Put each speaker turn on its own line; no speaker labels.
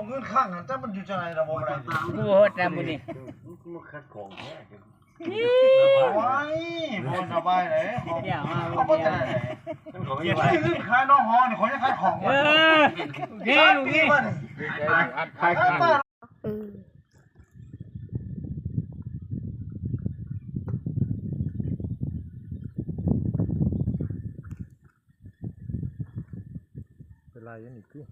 เงินข้างนั้นแต่มันอยู่จังไหนระบบอะไร
กูโหดนะบุนี่
มันคัดของแท้
ไว้บนสบายเลยของ
อย่ามา
เขาบอกจะไหน
มันของ
อย่า
ไม่
ซื้อขึ้นขายน้องฮอนี่เขาจะขายของ
เออโอเคโอเค
อัดคลายคัน
เป็นไรยังอีกที่